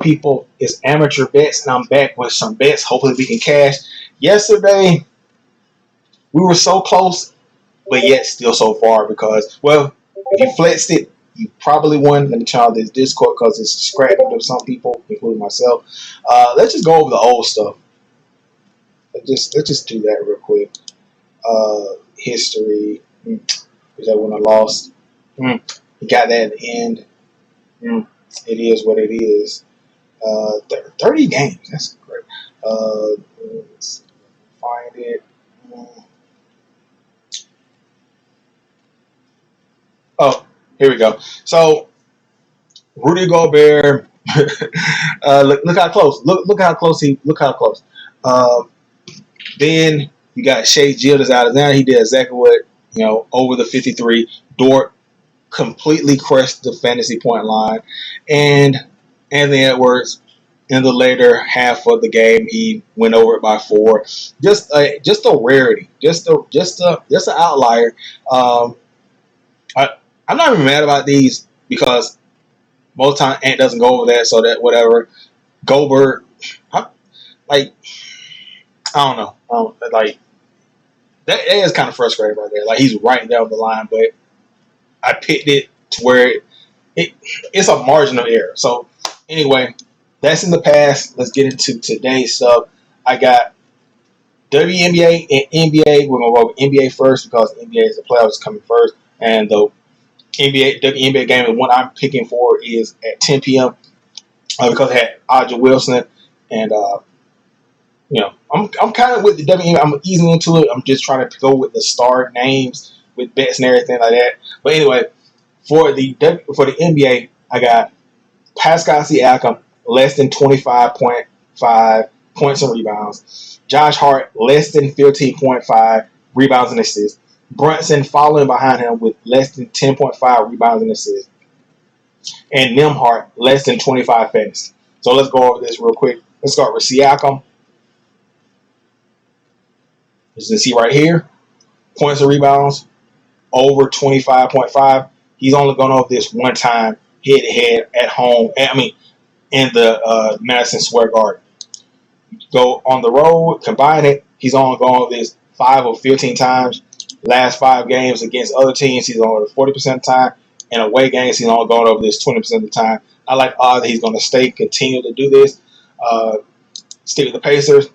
people? It's amateur bets, and I'm back with some bets. Hopefully, we can cash. Yesterday, we were so close, but yet still so far because, well, if you flexed it, you probably won. Let me try this Discord because it's scrapped to some people, including myself. Let's just go over the old stuff. Let's just do that real quick. History. Is that when I lost? You got that at the end. It is what it is. 30 games. That's great. Let's find it. Oh, here we go. So Rudy Gobert. Look how close. Look how close he. Look how close. Uh, then you got Shea Gildas out of there. He did exactly what over the 53. Dort completely crushed the fantasy point line, and Anthony Edwards in the later half of the game he went over it by 4. Just a rarity. Just an outlier. I'm not even mad about these because most time Ant doesn't go over that, so that whatever. Gobert, I don't know. Like that is kind of frustrating right there. Like he's right there on the line, but I picked it to where it's a margin of error. So anyway, that's in the past. Let's get into today's stuff. I got WNBA and NBA. We're gonna go with NBA first because NBA is the playoffs coming first, and the WNBA game, the one I'm picking for is at 10 p.m. Because I had Aja Wilson, and I'm kind of with the WNBA. I'm easing into it. I'm just trying to go with the star names with bets and everything like that. But anyway, for the NBA, I got Pascal Siakam less than 25.5 points and rebounds. Josh Hart less than 15.5 rebounds and assists. Brunson following behind him with less than 10.5 rebounds and assists. And Nembhard less than 25 fantasy. So let's go over this real quick. Let's start with Siakam. As you can see right here, points and rebounds over 25.5. He's only gone over this one time head-to-head at home. In the Madison Square Garden. Go on the road, combine it. He's only gone over this 5 or 15 times. Last 5 games against other teams, he's on over 40% of the time. And away games, he's only gone over this 20% of the time. I like odds that he's going to continue to do this. Stick with the Pacers.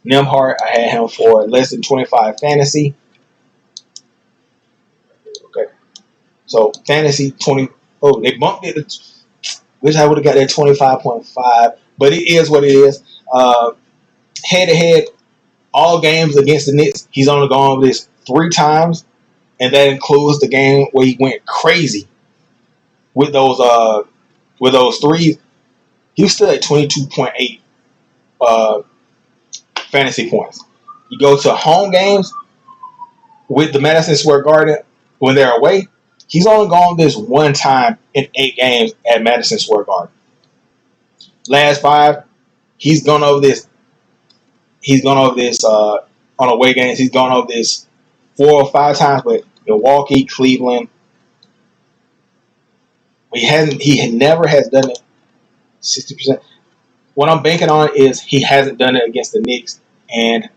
Nembhard, I had him for less than 25 fantasy. Okay. So fantasy 20. Oh, they bumped it. Wish I would have got that 25.5, but it is what it is. Head-to-head, all games against the Knicks, he's only gone over this 3 times, and that includes the game where he went crazy with those threes. He was still at 22.8 fantasy points. You go to home games with the Madison Square Garden when they're away, he's only gone this one time in 8 games at Madison Square Garden. Last 5, he's gone over this. He's gone over this on away games. He's gone over this 4 or 5 times, but Milwaukee, Cleveland. He never has done it 60%. What I'm banking on is he hasn't done it against the Knicks. And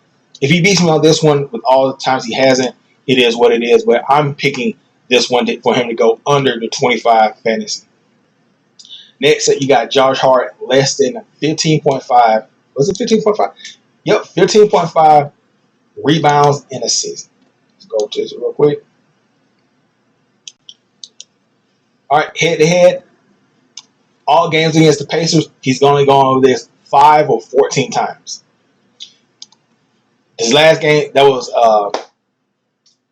if he beats me on this one with all the times he hasn't, it is what it is. But I'm picking this one for him to go under the 25 fantasy. Next, you got Josh Hart less than 15.5. Was it 15.5? Yep, 15.5 rebounds and assists. Let's go to this real quick. All right, head-to-head. All games against the Pacers, he's only gone over this 5 or 14 times. His last game, that was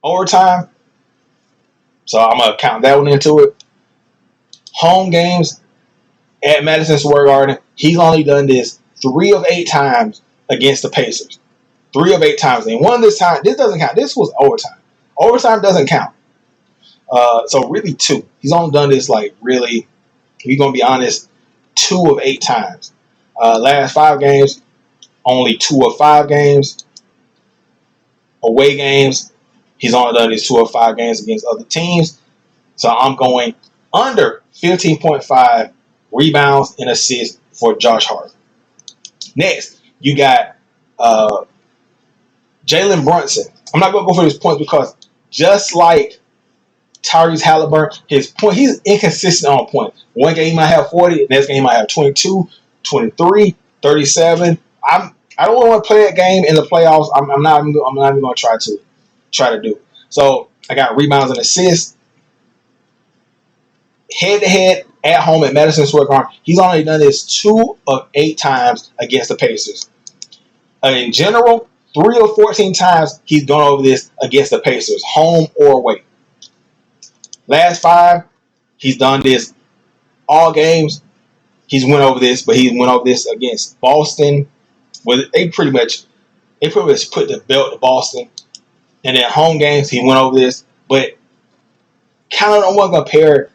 overtime. So I'm going to count that one into it. Home games at Madison Square Garden, he's only done this 3 of 8 times against the Pacers. 3 of 8 times. And one of this time, this doesn't count. This was overtime. Overtime doesn't count. So really 2. He's only done this really, if you're going to be honest, 2 of 8 times. Last 5 games, only 2 of 5 games. Away games, he's only done these 2 or 5 games against other teams. So I'm going under 15.5 rebounds, and assists for Josh Hart. Next, you got Jalen Brunson. I'm not going to go for his points because just like Tyrese Halliburton, he's inconsistent on points. One game he might have 40, next game he might have 22, 23, 37. I don't want to play that game in the playoffs. I'm not even going to try to do it. So I got rebounds and assists. Head to head at home at Madison Square Garden. He's only done this 2 of 8 times against the Pacers. In general, 3 of 14 times he's gone over this against the Pacers, home or away. Last 5, he's done this all games. He's went over this, but he went over this against Boston. They pretty much put the belt to Boston. And then home games, he went over this. But kind of don't want to compare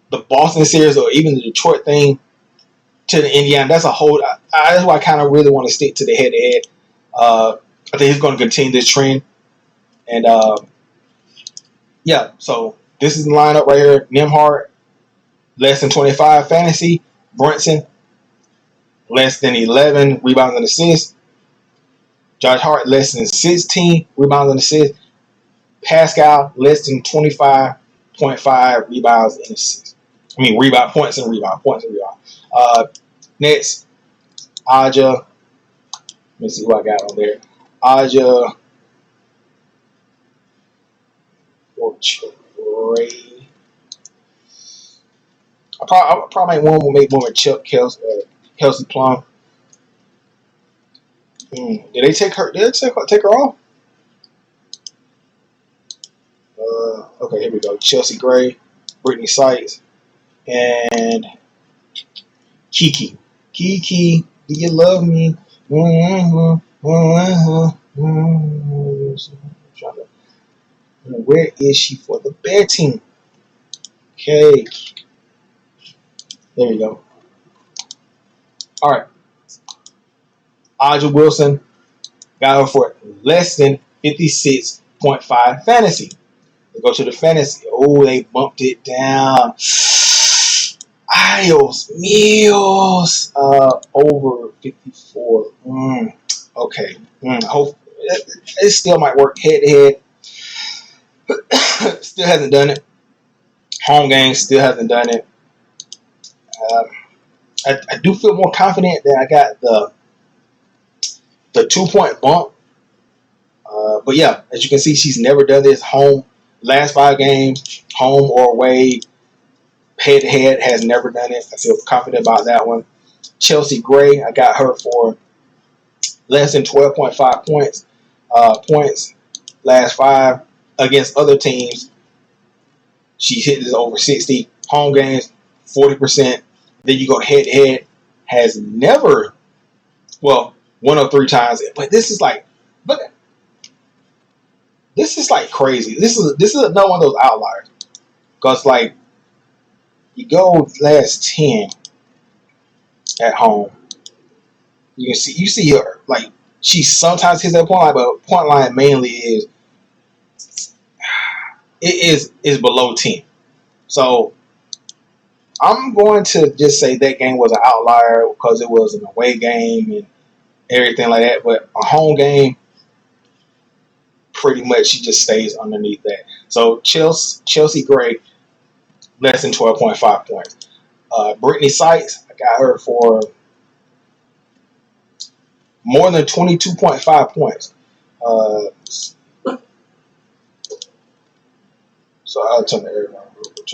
the Boston series or even the Detroit thing to the Indiana. That's a whole. That's why I kind of really want to stick to the head-to-head. I think he's going to continue this trend. And yeah, so this is the lineup right here. Nembhard, less than 25 fantasy. Brunson, less than 11 rebounds and assists. Josh Hart, less than 16 rebounds and assists. Pascal, less than 25.5 rebounds and assists. Points and rebound. Next, Aja. Let me see who I got on there. Aja. Ray. I probably make one with Chuck Kelsey Plum. Did they take her? Did they take her off? Okay, here we go. Chelsea Gray, Brittany Sykes, and Kiki. Kiki, do you love me? Where is she for the betting? Okay. There we go. All right. Aja Wilson got her for less than 56.5 fantasy. Let's go to the fantasy. Oh, they bumped it down. Ios Mills over 54. Okay. Hope it still might work head to head. Still hasn't done it. Home game still hasn't done it. I do feel more confident that I got the 2-point bump. But yeah, as you can see, she's never done this home. Last 5 games, home or away, head to head, has never done it. I feel confident about that one. Chelsea Gray, I got her for less than 12.5 points. Points last 5 against other teams. She hit this over 60. Home games, 40%. Then you go head to head, has never, 1 of 3 times. But this is like, look, this is like crazy. This is another one of those outliers. Because like, you go last 10 at home. You see her, like, she sometimes hits that point line, but point line mainly is below 10. So I'm going to just say that game was an outlier because it was an away game and everything like that. But a home game, pretty much she just stays underneath that. So Chelsea Gray, less than 12.5 points. Brittany Sykes, I got her for more than 22.5 points. So I'll turn the air down real quick.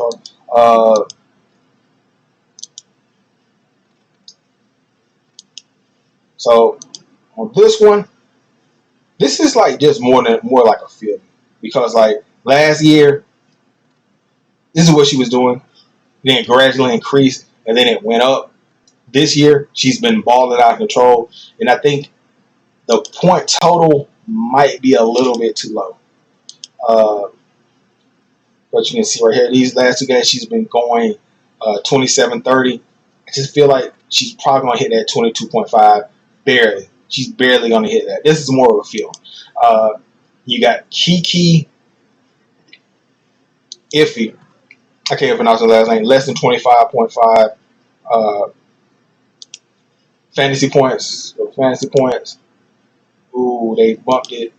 So on this one, this is like just more like a feeling, because like last year, this is what she was doing, then gradually increased, and then it went up. This year, she's been balling out of control, and I think the point total might be a little bit too low. But you can see right here, these last 2 games, she's been going 27-30. I just feel like she's probably going to hit that 22.5 barely. She's barely going to hit that. This is more of a feel. You got Kiki Iffy. I can't pronounce her last name. Less than 25.5 Uh, fantasy points. Fantasy points. Ooh, they bumped it.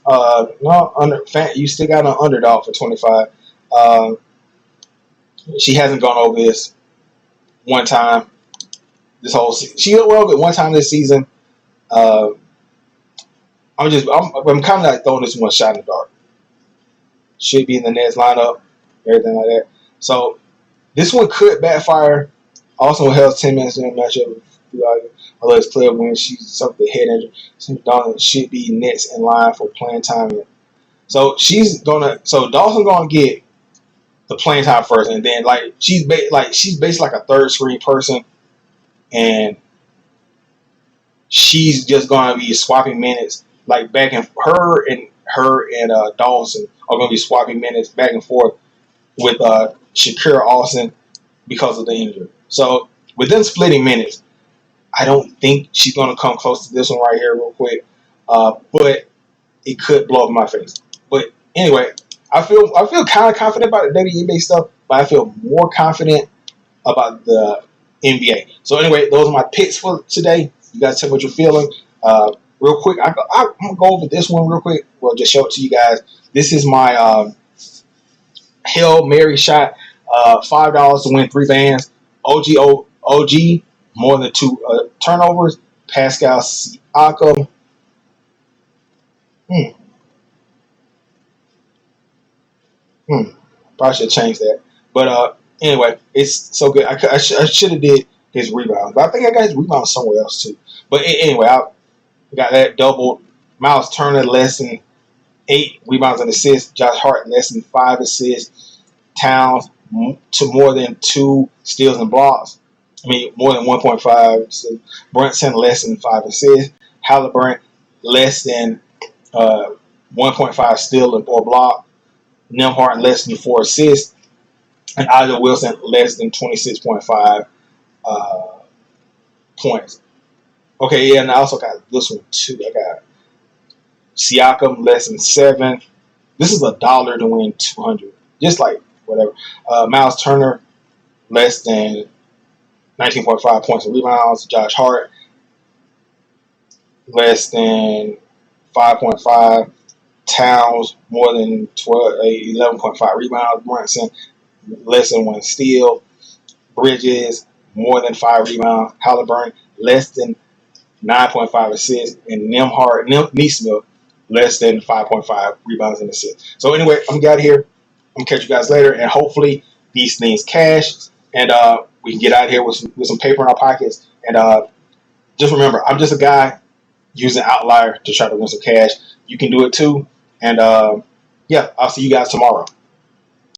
No, you still got an underdog for 25. She hasn't gone over this one time. This whole she went over it one time this season. Uh, I'm kind of like throwing this one shot in the dark. Should be in the Nets lineup, everything like that. So this one could backfire. Also held 10 minutes in the matchup. Although it's clear when she suffered the head injury, Dawson should be Nets in line for playing time. So Dawson gonna get the playing time first, and then like she's basically like a third screen person, and she's just gonna be swapping minutes like back and her and Dawson are gonna be swapping minutes back and forth with Shakira Austin because of the injury. So with them splitting minutes, I don't think she's gonna come close to this one right here real quick, but it could blow up in my face. But anyway, I feel kind of confident about the WNBA stuff, but I feel more confident about the NBA. So anyway, those are my picks for today. You guys tell me what you're feeling. Real quick, I'm gonna go over this one real quick. Well, just show it to you guys. This is my Hail Mary shot. $5 to win 3 bands. OG more than 2 turnovers. Pascal Siakam. Probably should change that. But anyway, it's so good. I should have did his rebound, but I think I got his rebound somewhere else too. But anyway, I got that doubled. Miles Turner less than 8 rebounds and assists. Josh Hart less than 5 assists. Towns to more than 2 steals and blocks. I mean, more than 1.5. So Brunson less than 5 assists. Halliburton less than 1.5 steal or block. Nemhart less than 4 assists. And Isaiah Wilson less than 26.5 points. Okay, yeah, and I also got this one too. I got Siakam less than 7. This is $1 to win 200. Just like whatever. Miles Turner less than 19.5 points and rebounds. Josh Hart less than 5.5. Towns more than 11.5 rebounds. Brunson less than 1 steal. Bridges more than 5 rebounds. Halliburton less than 9.5 assists, and Neesmith less than 5.5 rebounds and assists. So anyway, I'm gonna get out of here. I'm gonna catch you guys later, and hopefully these things cash, and we can get out of here with some paper in our pockets. And just remember, I'm just a guy using Outlier to try to win some cash. You can do it too. And yeah, I'll see you guys tomorrow.